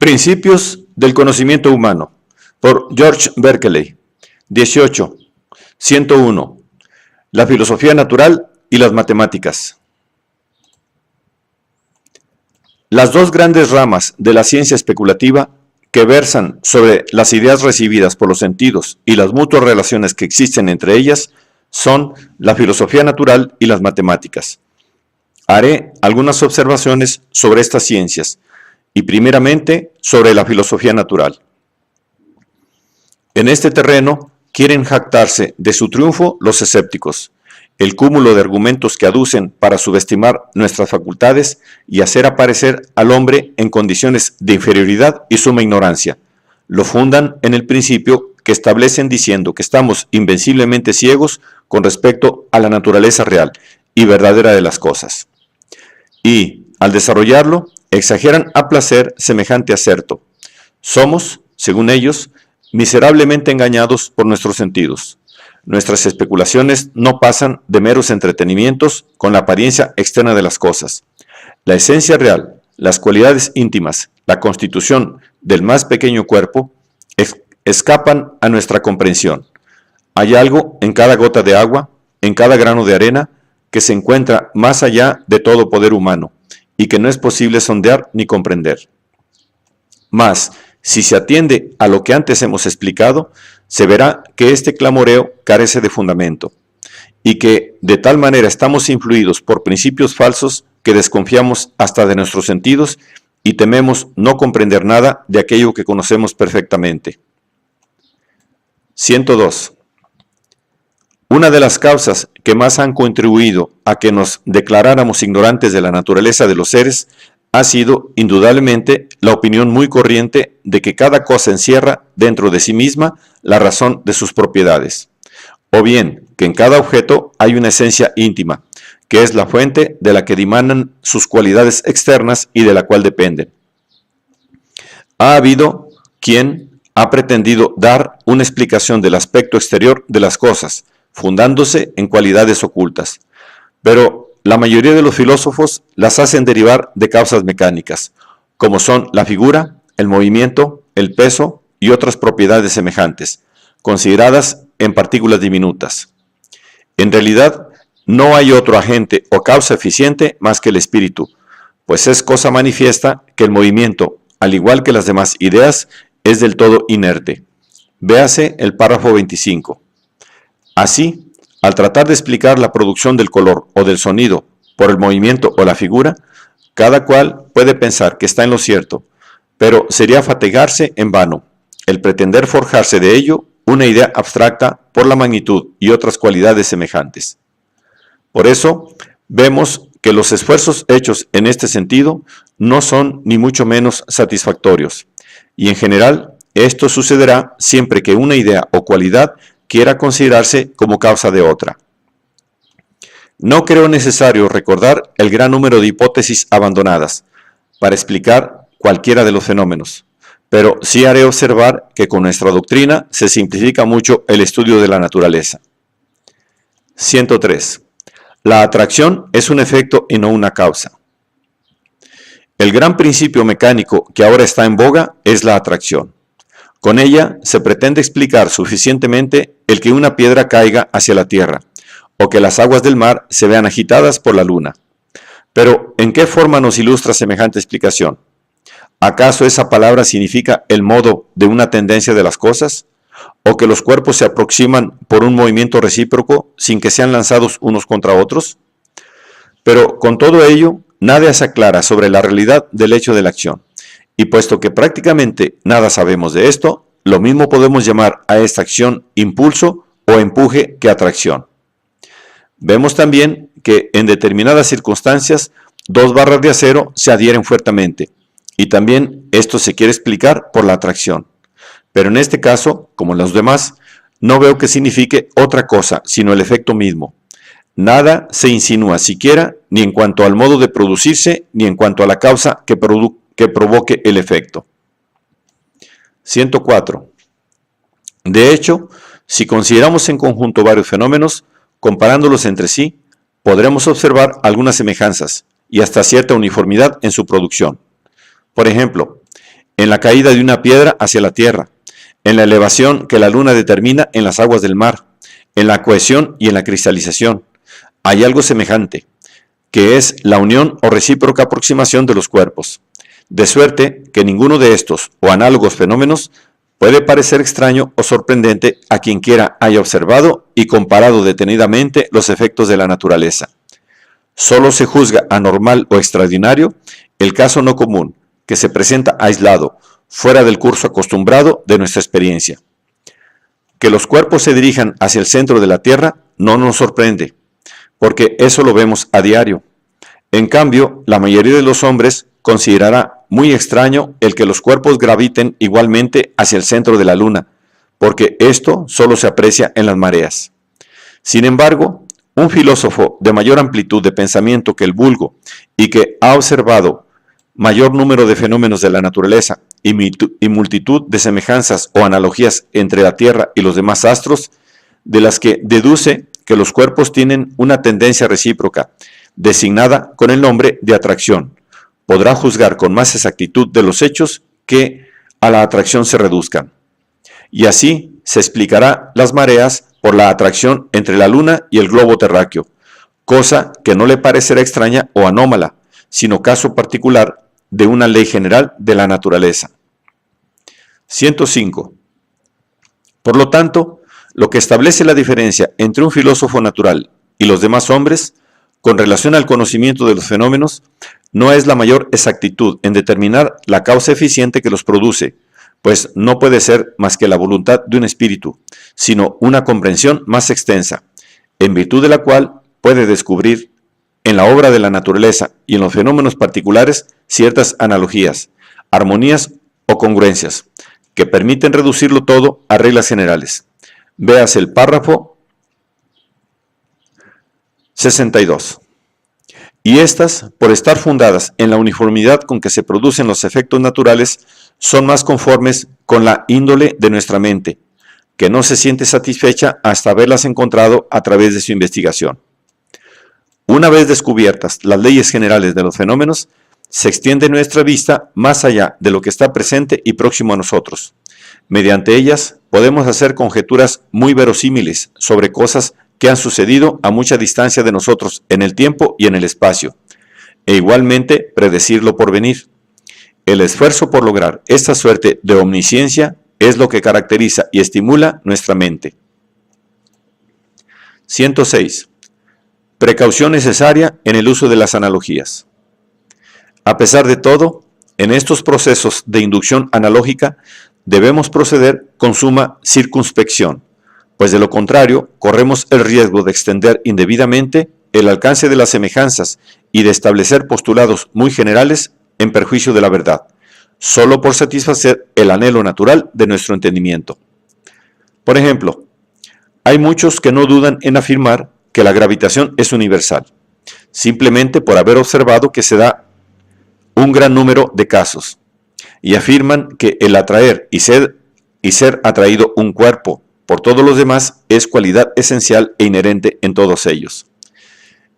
Principios del conocimiento humano, por George Berkeley. 18. 101. La filosofía natural y las matemáticas. Las dos grandes ramas de la ciencia especulativa que versan sobre las ideas recibidas por los sentidos y las mutuas relaciones que existen entre ellas son la filosofía natural y las matemáticas. Haré algunas observaciones sobre estas ciencias y primeramente sobre la filosofía natural. En este terreno quieren jactarse de su triunfo los escépticos, el cúmulo de argumentos que aducen para subestimar nuestras facultades y hacer aparecer al hombre en condiciones de inferioridad y suma ignorancia. Lo fundan en el principio que establecen diciendo que estamos invenciblemente ciegos con respecto a la naturaleza real y verdadera de las cosas. Y, al desarrollarlo, exageran a placer semejante acerto. Somos, según ellos, miserablemente engañados por nuestros sentidos. Nuestras especulaciones no pasan de meros entretenimientos con la apariencia externa de las cosas. La esencia real, las cualidades íntimas, la constitución del más pequeño cuerpo, escapan a nuestra comprensión. Hay algo en cada gota de agua, en cada grano de arena, que se encuentra más allá de todo poder humano, y que no es posible sondear ni comprender. Mas, si se atiende a lo que antes hemos explicado, se verá que este clamoreo carece de fundamento, y que de tal manera estamos influidos por principios falsos que desconfiamos hasta de nuestros sentidos y tememos no comprender nada de aquello que conocemos perfectamente. 102. Una de las causas que más han contribuido a que nos declaráramos ignorantes de la naturaleza de los seres ha sido, indudablemente, la opinión muy corriente de que cada cosa encierra dentro de sí misma la razón de sus propiedades, o bien que en cada objeto hay una esencia íntima, que es la fuente de la que dimanan sus cualidades externas y de la cual dependen. Ha habido quien ha pretendido dar una explicación del aspecto exterior de las cosas, fundándose en cualidades ocultas, pero la mayoría de los filósofos las hacen derivar de causas mecánicas, como son la figura, el movimiento, el peso y otras propiedades semejantes, consideradas en partículas diminutas. En realidad, no hay otro agente o causa eficiente más que el espíritu, pues es cosa manifiesta que el movimiento, al igual que las demás ideas, es del todo inerte. Véase el párrafo 25. Así, al tratar de explicar la producción del color o del sonido por el movimiento o la figura, cada cual puede pensar que está en lo cierto, pero sería fatigarse en vano el pretender forjarse de ello una idea abstracta por la magnitud y otras cualidades semejantes. Por eso, vemos que los esfuerzos hechos en este sentido no son ni mucho menos satisfactorios, y en general esto sucederá siempre que una idea o cualidad quiera considerarse como causa de otra. No creo necesario recordar el gran número de hipótesis abandonadas para explicar cualquiera de los fenómenos, pero sí haré observar que con nuestra doctrina se simplifica mucho el estudio de la naturaleza. 103. La atracción es un efecto y no una causa. El gran principio mecánico que ahora está en boga es la atracción. Con ella se pretende explicar suficientemente el que una piedra caiga hacia la tierra, o que las aguas del mar se vean agitadas por la luna. Pero, ¿en qué forma nos ilustra semejante explicación? ¿Acaso esa palabra significa el modo de una tendencia de las cosas? ¿O que los cuerpos se aproximan por un movimiento recíproco sin que sean lanzados unos contra otros? Pero, con todo ello, nada se aclara sobre la realidad del hecho de la acción. Y puesto que prácticamente nada sabemos de esto, lo mismo podemos llamar a esta acción impulso o empuje que atracción. Vemos también que en determinadas circunstancias dos barras de acero se adhieren fuertemente, y también esto se quiere explicar por la atracción. Pero en este caso, como en los demás, no veo que signifique otra cosa sino el efecto mismo. Nada se insinúa siquiera ni en cuanto al modo de producirse ni en cuanto a la causa que provoque el efecto. 104. De hecho, si consideramos en conjunto varios fenómenos, comparándolos entre sí, podremos observar algunas semejanzas y hasta cierta uniformidad en su producción. Por ejemplo, en la caída de una piedra hacia la tierra, en la elevación que la luna determina en las aguas del mar, en la cohesión y en la cristalización. Hay algo semejante, que es la unión o recíproca aproximación de los cuerpos, de suerte que ninguno de estos o análogos fenómenos puede parecer extraño o sorprendente a quien quiera haya observado y comparado detenidamente los efectos de la naturaleza. Solo se juzga anormal o extraordinario el caso no común, que se presenta aislado, fuera del curso acostumbrado de nuestra experiencia. Que los cuerpos se dirijan hacia el centro de la Tierra no nos sorprende, porque eso lo vemos a diario. En cambio, la mayoría de los hombres considerará muy extraño el que los cuerpos graviten igualmente hacia el centro de la Luna, porque esto solo se aprecia en las mareas. Sin embargo, un filósofo de mayor amplitud de pensamiento que el vulgo y que ha observado mayor número de fenómenos de la naturaleza y multitud de semejanzas o analogías entre la Tierra y los demás astros, de las que deduce que los cuerpos tienen una tendencia recíproca, designada con el nombre de atracción, podrá juzgar con más exactitud de los hechos que a la atracción se reduzcan. Y así se explicará las mareas por la atracción entre la Luna y el globo terráqueo, cosa que no le parecerá extraña o anómala, sino caso particular de una ley general de la naturaleza. 105. Por lo tanto, lo que establece la diferencia entre un filósofo natural y los demás hombres, con relación al conocimiento de los fenómenos, no es la mayor exactitud en determinar la causa eficiente que los produce, pues no puede ser más que la voluntad de un espíritu, sino una comprensión más extensa, en virtud de la cual puede descubrir en la obra de la naturaleza y en los fenómenos particulares ciertas analogías, armonías o congruencias, que permiten reducirlo todo a reglas generales. Véase el párrafo 62. Y estas, por estar fundadas en la uniformidad con que se producen los efectos naturales, son más conformes con la índole de nuestra mente, que no se siente satisfecha hasta haberlas encontrado a través de su investigación. Una vez descubiertas las leyes generales de los fenómenos, se extiende nuestra vista más allá de lo que está presente y próximo a nosotros. Mediante ellas podemos hacer conjeturas muy verosímiles sobre cosas que han sucedido a mucha distancia de nosotros en el tiempo y en el espacio, e igualmente predecir lo por venir. El esfuerzo por lograr esta suerte de omnisciencia es lo que caracteriza y estimula nuestra mente. 106. Precaución necesaria en el uso de las analogías. A pesar de todo, en estos procesos de inducción analógica debemos proceder con suma circunspección, pues de lo contrario corremos el riesgo de extender indebidamente el alcance de las semejanzas y de establecer postulados muy generales en perjuicio de la verdad, solo por satisfacer el anhelo natural de nuestro entendimiento. Por ejemplo, hay muchos que no dudan en afirmar que la gravitación es universal, simplemente por haber observado que se da un gran número de casos, y afirman que el atraer y ser atraído un cuerpo por todos los demás es cualidad esencial e inherente en todos ellos.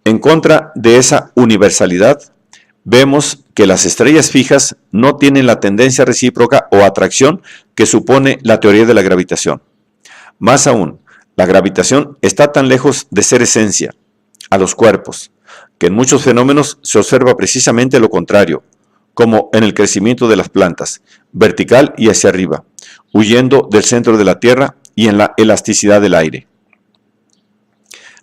En contra de esa universalidad, vemos que las estrellas fijas no tienen la tendencia recíproca o atracción que supone la teoría de la gravitación. Más aún, la gravitación está tan lejos de ser esencia a los cuerpos, que en muchos fenómenos se observa precisamente lo contrario, como en el crecimiento de las plantas, vertical y hacia arriba, huyendo del centro de la Tierra y en la elasticidad del aire.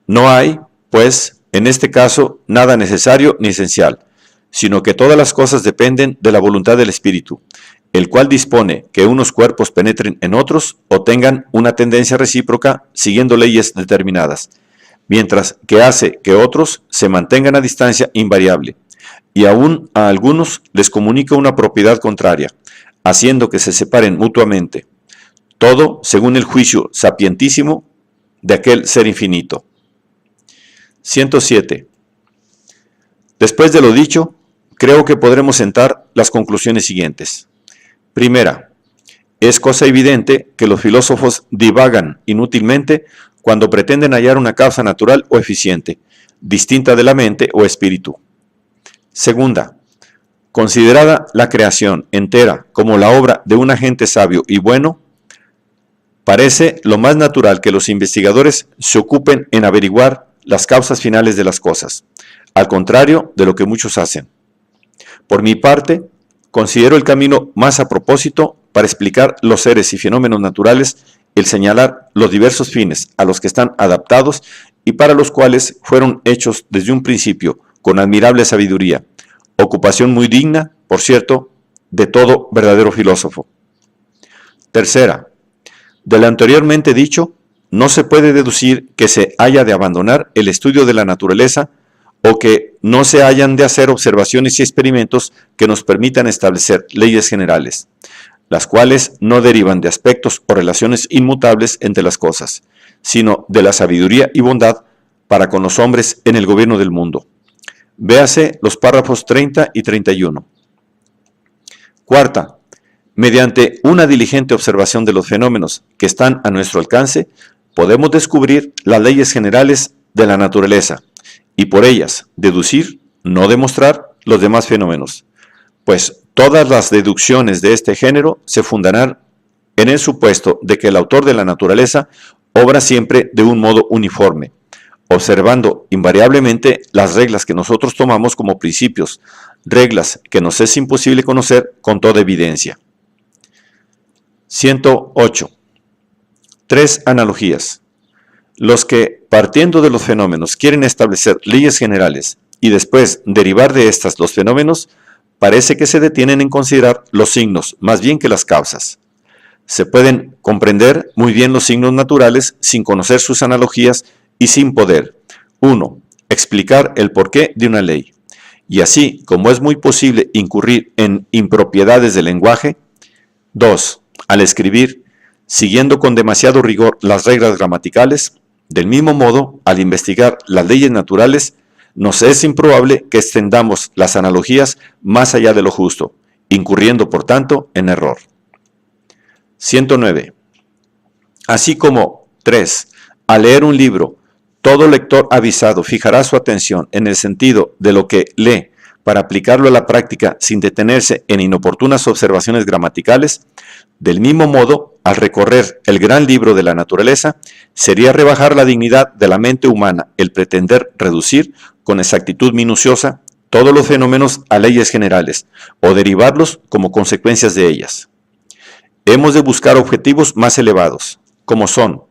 No hay, pues, en este caso, nada necesario ni esencial, sino que todas las cosas dependen de la voluntad del espíritu, el cual dispone que unos cuerpos penetren en otros o tengan una tendencia recíproca siguiendo leyes determinadas, mientras que hace que otros se mantengan a distancia invariable, y aún a algunos les comunica una propiedad contraria, haciendo que se separen mutuamente, todo según el juicio sapientísimo de aquel ser infinito. 107. Después de lo dicho, creo que podremos sentar las conclusiones siguientes. Primera, es cosa evidente que los filósofos divagan inútilmente cuando pretenden hallar una causa natural o eficiente, distinta de la mente o espíritu. Segunda, Considerada la creación entera como la obra de un agente sabio y bueno, parece lo más natural que los investigadores se ocupen en averiguar las causas finales de las cosas, al contrario de lo que muchos hacen. Por mi parte, considero el camino más a propósito para explicar los seres y fenómenos naturales el señalar los diversos fines a los que están adaptados y para los cuales fueron hechos desde un principio con admirable sabiduría, ocupación muy digna, por cierto, de todo verdadero filósofo. Tercera, de lo anteriormente dicho, no se puede deducir que se haya de abandonar el estudio de la naturaleza o que no se hayan de hacer observaciones y experimentos que nos permitan establecer leyes generales, las cuales no derivan de aspectos o relaciones inmutables entre las cosas, sino de la sabiduría y bondad para con los hombres en el gobierno del mundo. Véase los párrafos 30 y 31. Cuarta, mediante una diligente observación de los fenómenos que están a nuestro alcance, podemos descubrir las leyes generales de la naturaleza y por ellas deducir, no demostrar, los demás fenómenos, pues todas las deducciones de este género se fundarán en el supuesto de que el autor de la naturaleza obra siempre de un modo uniforme, observando invariablemente las reglas que nosotros tomamos como principios, reglas que nos es imposible conocer con toda evidencia. 108. 3 analogías. Los que, partiendo de los fenómenos, quieren establecer leyes generales y después derivar de estas los fenómenos, parece que se detienen en considerar los signos más bien que las causas. Se pueden comprender muy bien los signos naturales sin conocer sus analogías y sin poder, 1. Explicar el porqué de una ley. Y así como es muy posible incurrir en impropiedades del lenguaje, 2. Al escribir, siguiendo con demasiado rigor las reglas gramaticales, del mismo modo, al investigar las leyes naturales, nos es improbable que extendamos las analogías más allá de lo justo, incurriendo por tanto en error. 109. Así como 3. Al leer un libro, todo lector avisado fijará su atención en el sentido de lo que lee para aplicarlo a la práctica sin detenerse en inoportunas observaciones gramaticales, del mismo modo, al recorrer el gran libro de la naturaleza, sería rebajar la dignidad de la mente humana el pretender reducir con exactitud minuciosa todos los fenómenos a leyes generales o derivarlos como consecuencias de ellas. Hemos de buscar objetivos más elevados, como son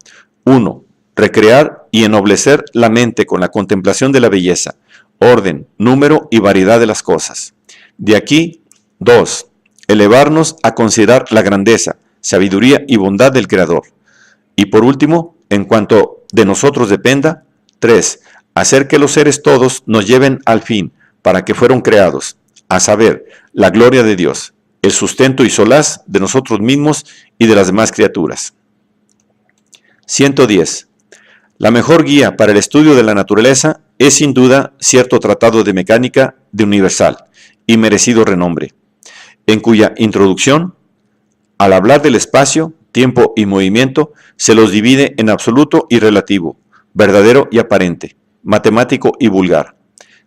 1. Recrear y ennoblecer la mente con la contemplación de la belleza, orden, número y variedad de las cosas. De aquí, 2. Elevarnos a considerar la grandeza, sabiduría y bondad del Creador. Y por último, en cuanto de nosotros dependa, 3. Hacer que los seres todos nos lleven al fin para que fueron creados, a saber, la gloria de Dios, el sustento y solaz de nosotros mismos y de las demás criaturas. 110. La mejor guía para el estudio de la naturaleza es sin duda cierto tratado de mecánica de universal y merecido renombre, en cuya introducción, al hablar del espacio, tiempo y movimiento, se los divide en absoluto y relativo, verdadero y aparente, matemático y vulgar,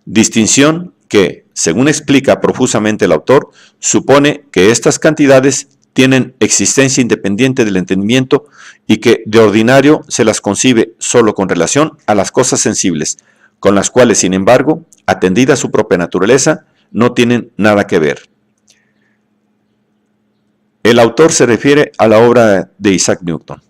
distinción que, según explica profusamente el autor, supone que estas cantidades tienen existencia independiente del entendimiento y que de ordinario se las concibe solo con relación a las cosas sensibles, con las cuales, sin embargo, atendida su propia naturaleza, no tienen nada que ver. El autor se refiere a la obra de Isaac Newton.